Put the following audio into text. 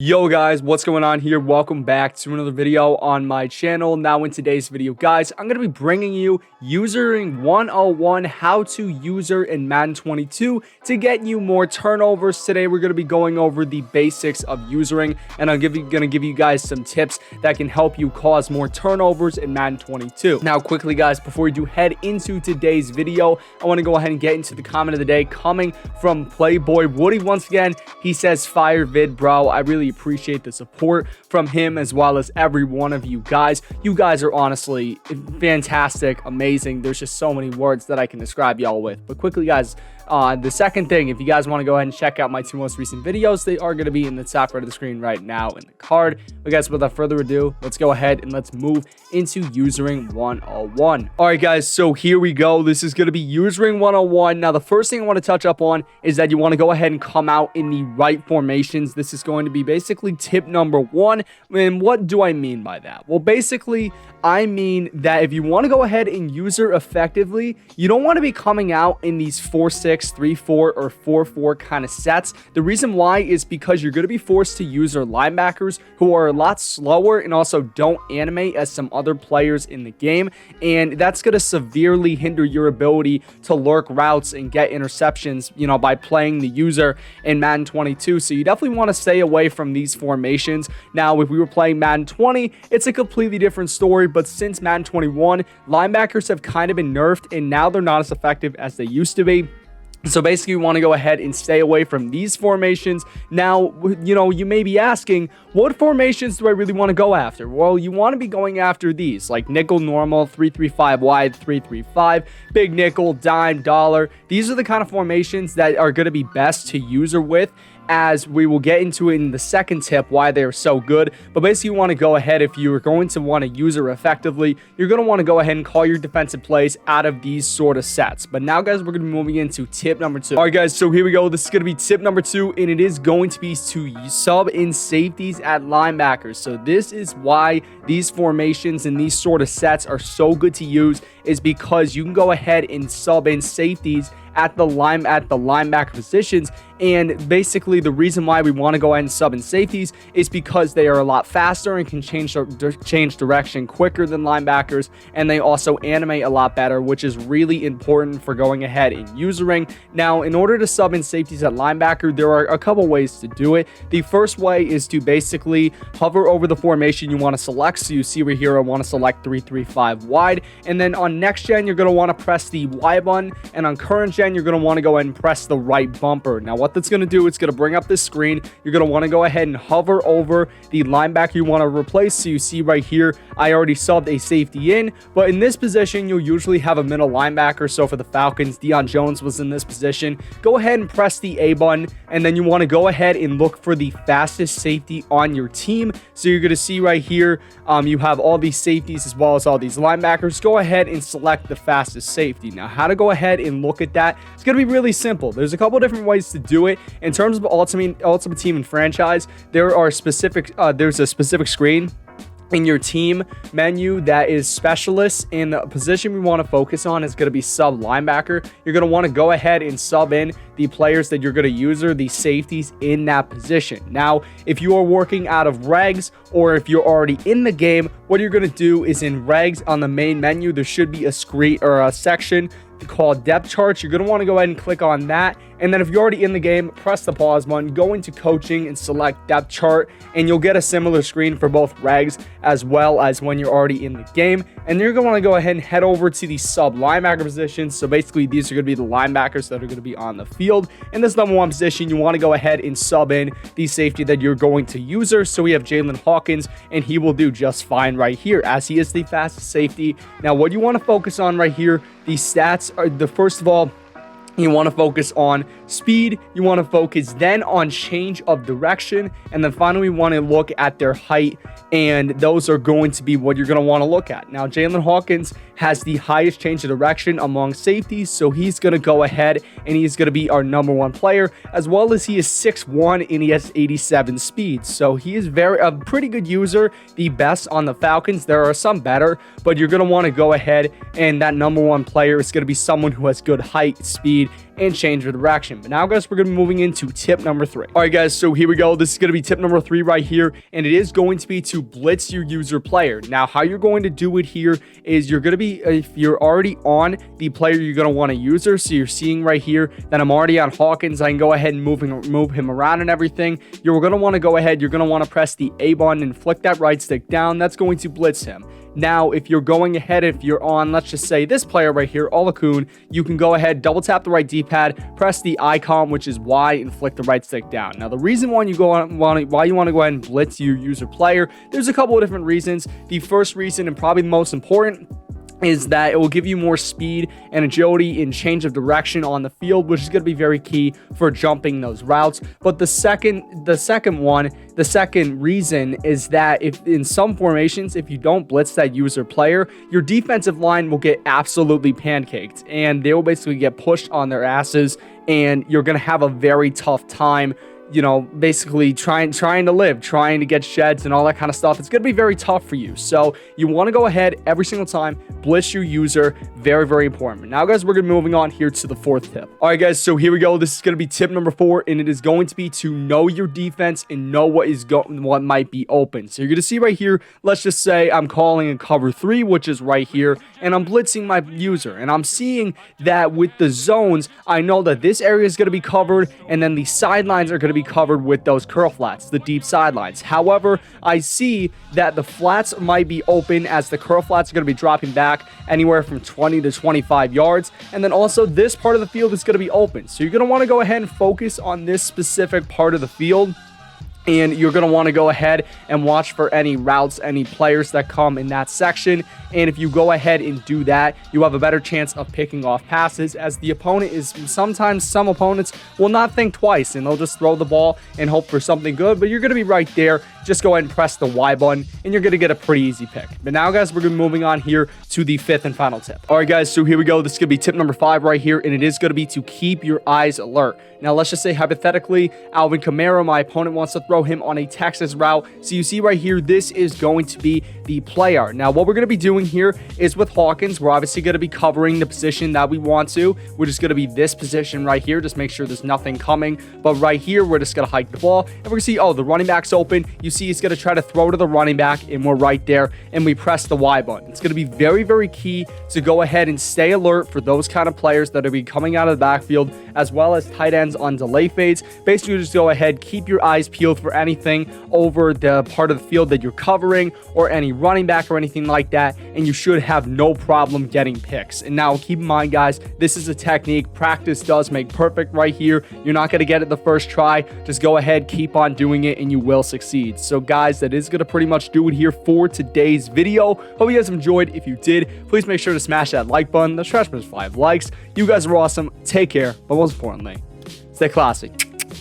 Yo guys, what's going on here? Welcome back to another video on my channel. Now in today's video, guys, I'm going to be bringing you Usering 101, how to user in Madden 22 to get you more turnovers. Today we're going to be going over the basics of usering, and I'm going to give you guys some tips that can help you cause more turnovers in Madden 22. Now quickly guys, before we do head into today's video, I want to go ahead and get into the comment of the day coming from Playboy Woody. Once again, he says, fire vid bro. I really appreciate the support from him as well as every one of you guys. You guys are honestly fantastic, amazing. There's just so many words that I can describe y'all with. But quickly guys, the second thing, if you guys want to go ahead and check out my two most recent videos, they are going to be in the top right of the screen right now in the card. But guys, without further ado, let's go ahead and let's move into Usering 101. All right guys, so here we go. This is going to be Usering 101. Now the first thing I want to touch up on is that you want to go ahead and come out in the right formations. This is going to be basically tip number one. And what do I mean by that? Well, basically I mean that if you want to go ahead and user effectively, you don't want to be coming out in these 4-6, 3-4, or 4-4 kind of sets. The reason why is because you're going to be forced to user linebackers who are a lot slower and also don't animate as some other players in the game, and that's going to severely hinder your ability to lurk routes and get interceptions, you know, by playing the user in Madden 22. So you definitely want to stay away from these formations. Now, if we were playing Madden 20, it's a completely different story, but since Madden 21, linebackers have kind of been nerfed and now they're not as effective as they used to be. So basically, you want to go ahead and stay away from these formations. Now, you know, you may be asking, what formations do I really want to go after? Well, you want to be going after these, like nickel, normal, 3-3-5 wide, 3-3-5, big nickel, dime, dollar. These are the kind of formations that are going to be best to user with, as we will get into it in the second tip why they're so good. But basically, you want to go ahead, if you're going to want to user effectively, you're going to want to go ahead and call your defensive plays out of these sort of sets. But now guys, we're going to be moving into tip number two. All right guys, so here we go. This is going to be tip number two, and it is going to be to sub in safeties at linebackers. So this is why these formations and these sort of sets are so good to use, is because you can go ahead and sub in safeties at the linebacker positions. And basically the reason why we want to go ahead and sub in safeties is because they are a lot faster and can change direction quicker than linebackers, and they also animate a lot better, which is really important for going ahead and usering. Now, in order to sub in safeties at linebacker, there are a couple ways to do it. The first way is to basically hover over the formation you want to select. So you see right here, I want to select 3-3-5 wide, and then on next gen you're going to want to press the Y button, and on current gen you're going to want to go ahead and press the right bumper. Now what that's going to do, it's going to bring up this screen. You're going to want to go ahead and hover over the linebacker you want to replace. So you see right here, I already subbed a safety in, but in this position you'll usually have a middle linebacker. So for the Falcons, Deion Jones was in this position. Go ahead and press the A button, and then you want to go ahead and look for the fastest safety on your team. So you're going to see right here, you have all these safeties as well as all these linebackers. Go ahead and select the fastest safety. Now, how to go ahead and look at that, it's going to be really simple. There's a couple different ways to do it. In terms of Ultimate Team and Franchise, there's a specific screen in your team menu that is specialists, and the position we want to focus on is going to be sub linebacker. You're going to want to go ahead and sub in the players that you're going to user, the safeties in that position. Now, if you are working out of regs, or if you're already in the game, what you're going to do is in regs on the main menu, there should be a screen or a section called depth charts. You're going to want to go ahead and click on that, and then if you're already in the game, press the pause button, go into coaching and select depth chart, and you'll get a similar screen for both regs as well as when you're already in the game. And you're going to want to go ahead and head over to the sub linebacker positions. So basically these are going to be the linebackers that are going to be on the field. In this number one position, you want to go ahead and sub in the safety that you're going to user. So we have Jalen Hawkins, and he will do just fine right here as he is the fastest safety. Now what you want to focus on right here, the stats are first of all, you want to focus on speed, you want to focus then on change of direction, and then finally we want to look at their height, and those are going to be what you're going to want to look at. Now, Jalen Hawkins has the highest change of direction among safeties, so he's going to go ahead and he's going to be our number one player, as well as he is 6'1" and he has 87 speed. So he is a pretty good user, the best on the Falcons. There are some better, but you're going to want to go ahead, and that number one player is going to be someone who has good height, speed, speed and change of direction. But now, guys, we're going to be moving into tip number 3. All right, guys, so here we go. This is going to be tip number 3 right here, and it is going to be to blitz your user player. Now, how you're going to do it here is you're going to be, if you're already on the player, you're going to want a user. So you're seeing right here that I'm already on Hawkins. I can go ahead and move him around and everything. You're going to want to go ahead. You're going to want to press the A button and flick that right stick down. That's going to blitz him. Now, if you're going ahead, if you're on, let's just say this player right here, Olakun, you can go ahead, double tap the right D-pad, press the icon, which is Y, and flick the right stick down. Now, the reason why you want to go ahead and blitz your user player, there's a couple of different reasons. The first reason, and probably the most important, is that it will give you more speed and agility in change of direction on the field, which is going to be very key for jumping those routes. But the second reason is that if in some formations, if you don't blitz that user player, your defensive line will get absolutely pancaked and they will basically get pushed on their asses, and you're going to have a very tough time, you know, basically trying to get sheds and all that kind of stuff. It's going to be very tough for you. So you want to go ahead every single time, blitz your user. Very, very important. Now, guys, we're going to be moving on here to the 4th tip. All right, guys, so here we go. This is going to be tip number 4, and it is going to be to know your defense and know what might be open. So you're going to see right here, let's just say I'm calling a cover 3, which is right here, and I'm blitzing my user, and I'm seeing that with the zones, I know that this area is going to be covered, and then the sidelines are going to be covered with those curl flats, the deep sidelines. However, I see that the flats might be open as the curl flats are going to be dropping back anywhere from 20 to 25 yards. And then also this part of the field is going to be open. So you're going to want to go ahead and focus on this specific part of the field. And you're going to want to go ahead and watch for any routes, any players that come in that section. And if you go ahead and do that, you have a better chance of picking off passes, as the opponent is sometimes some opponents will not think twice and they'll just throw the ball and hope for something good. But you're going to be right there. Just go ahead and press the Y button and you're going to get a pretty easy pick. But now, guys, we're going to be moving on here to the 5th and final tip. All right, guys, so here we go. This is going to be tip number 5 right here, and it is going to be to keep your eyes alert. Now, let's just say hypothetically, Alvin Kamara, my opponent wants to throw him on a Texas route. So you see right here, this is going to be the player. Now, what we're going to be doing here is with Hawkins, we're obviously going to be covering the position that we want to, which is going to be this position right here. Just make sure there's nothing coming. But right here, we're just going to hike the ball, and we're going to see, oh, the running back's open. You see he's going to try to throw to the running back, and we're right there, and we press the Y button. It's going to be very, very key to go ahead and stay alert for those kind of players that are be coming out of the backfield, as well as tight ends on delay fades. Basically, just go ahead, keep your eyes peeled for anything over the part of the field that you're covering, or any running back or anything like that, and you should have no problem getting picks. And now, keep in mind, guys, this is a technique. Practice does make perfect right here. You're not going to get it the first try. Just go ahead, keep on doing it, and you will succeed. So, guys, that is going to pretty much do it here for today's video. Hope you guys enjoyed. If you did, please make sure to smash that like button. Let's try 5 likes. You guys are awesome. Take care, but most importantly, stay classy.